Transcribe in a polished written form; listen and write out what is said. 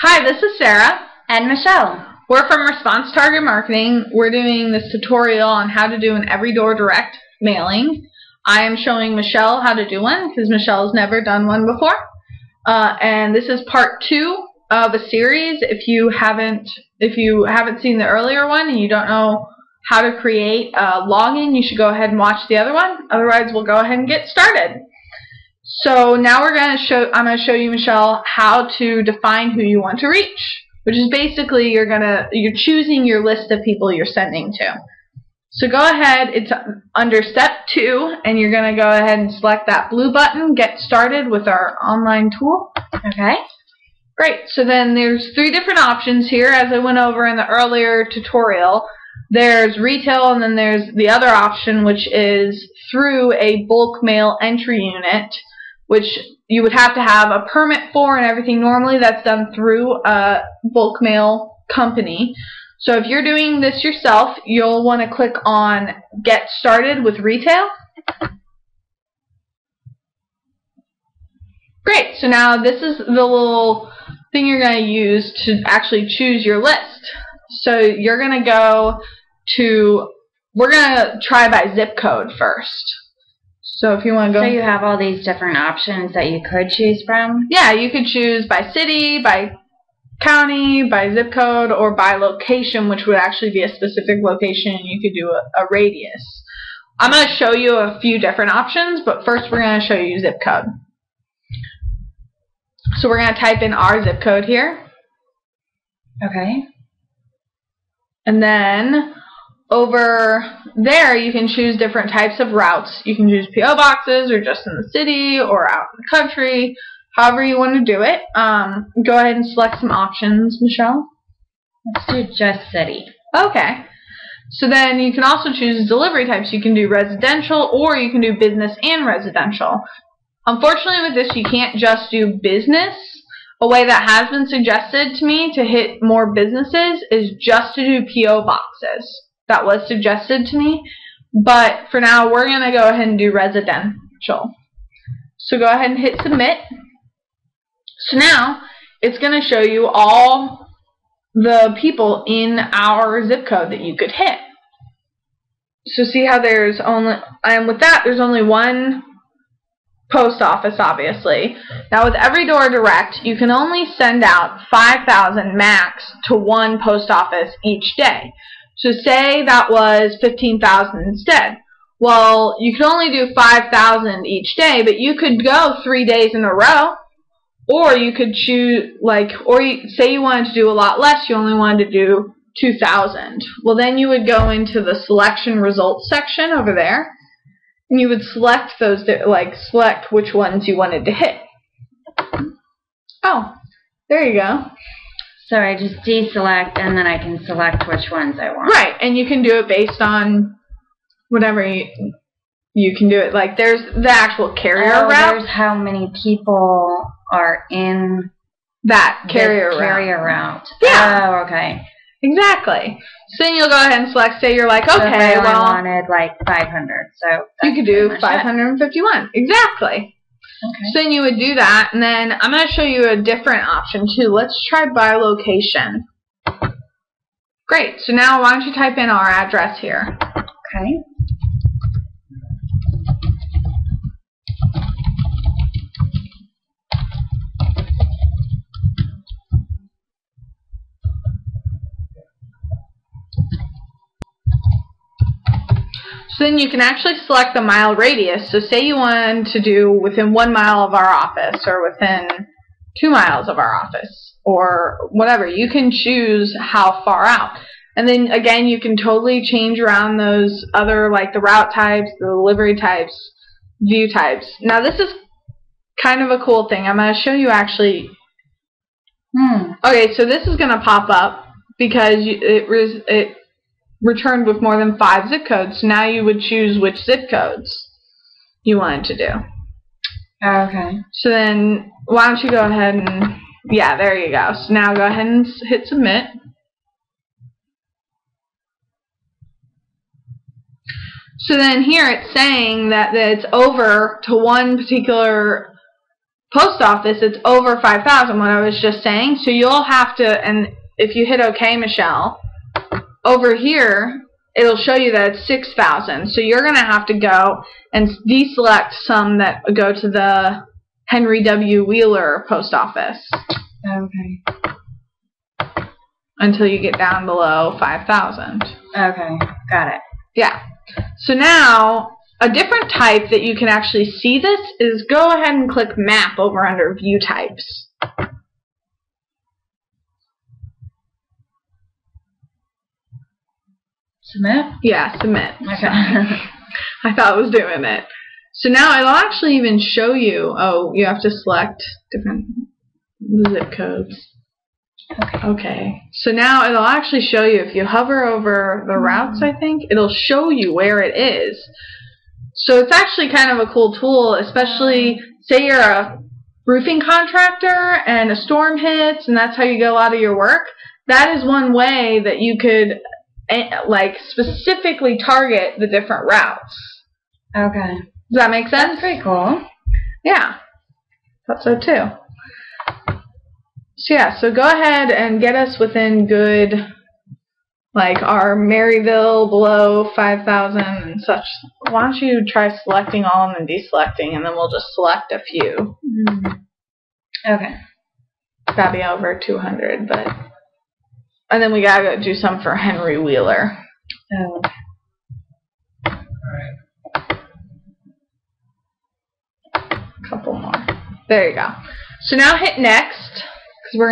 Hi, this is Sarah and Michelle. We're from Response Target Marketing. We're doing this tutorial on how to do an Everydoor direct mailing. I am showing Michelle how to do one because Michelle's never done one before. And this is part 2 of a series. If you haven't seen the earlier one and you don't know how to create a login, you should go ahead and watch the other one. Otherwise, we'll go ahead and get started. So now I'm going to show you, Michelle, how to define who you want to reach, which is basically you're choosing your list of people you're sending to. So go ahead, it's under step 2, and you're going to go ahead and select that blue button, get started with our online tool. Okay. Great. So then there's 3 different options here, as I went over in the earlier tutorial. There's retail, and then there's the other option, which is through a bulk mail entry unit, which you would have to have a permit for and everything. Normally that's done through a bulk mail company. So if you're doing this yourself, you'll want to click on Get Started with Retail. Great. So now this is the little thing you're going to use to actually choose your list. So you're going to go to, we're going to try by zip code first. So if you want to go... So you have all these different options that you could choose from? Yeah, you could choose by city, by county, by zip code, or by location, which would actually be a specific location. You could do a radius. I'm going to show you a few different options, but first we're going to show you zip code. So we're going to type in our zip code here. Okay. And then over there you can choose different types of routes. You can choose P.O. boxes or just in the city or out in the country, however you want to do it. Go ahead and select some options, Michelle. Let's do just city. Okay. So then you can also choose delivery types. You can do residential or you can do business and residential. Unfortunately with this you can't just do business. A way that has been suggested to me to hit more businesses is just to do P.O. boxes. That was suggested to me, but for now we're going to go ahead and do residential. So go ahead and hit submit. So now it's going to show you all the people in our zip code that you could hit. So see how there's only, and with that there's only one post office, obviously. Now with Everydoor Direct, you can only send out 5,000 max to one post office each day. So say that was 15,000 instead. Well, you could only do 5,000 each day, but you could go 3 days in a row, or you could choose say you wanted to do a lot less, you only wanted to do 2,000. Well, then you would go into the selection results section over there, and you would select those, select which ones you wanted to hit. Oh, there you go. So I just deselect and then I can select which ones I want. Right, and you can do it based on whatever you can do it. Like there's the actual carrier route. There's how many people are in that carrier route. Yeah. Oh, okay. Exactly. So then you'll go ahead and select, say you're like, okay, so well, I wanted like 500. So you could do 551. Exactly. Okay. So then you would do that, and then I'm going to show you a different option too. Let's try by location. Great. So now why don't you type in our address here. Okay. So then you can actually select the mile radius. So say you wanted to do within 1 mile of our office or within 2 miles of our office or whatever. You can choose how far out. And then again, you can totally change around those other, like the route types, the delivery types, view types. Now this is kind of a cool thing. I'm going to show you actually. Okay, so this is going to pop up because it returned with more than 5 zip codes. So now you would choose which zip codes you wanted to do. Okay. So then why don't you go ahead and, yeah, there you go. So now go ahead and hit submit. So then here it's saying that it's over to one particular post office, it's over 5,000, what I was just saying. So you'll have to, and if you hit OK, Michelle, over here, it'll show you that it's 6,000. So you're going to have to go and deselect some that go to the Henry W. Wheeler post office. Okay. Until you get down below 5,000. Okay, got it. Yeah. So now, a different type that you can actually see this is go ahead and click Map over under View Types. Submit? Yeah, Submit. Okay. I thought it was doing it. So now it'll actually even show you, oh, you have to select different zip codes. Okay. Okay. So now it'll actually show you, if you hover over the routes, I think, it'll show you where it is. So it's actually kind of a cool tool, especially, say you're a roofing contractor and a storm hits and that's how you get a lot of your work. That is one way that you could, like, specifically target the different routes. Okay. Does that make sense? That's pretty cool. Yeah. Thought so too. So yeah, so go ahead and get us within good, like our Maryville below 5,000 and such. Why don't you try selecting all and then deselecting, and then we'll just select a few. Okay. Gotta be over 200, but, and then we gotta go do some for Henry Wheeler. Oh. Couple more. There you go. So now hit next, because we're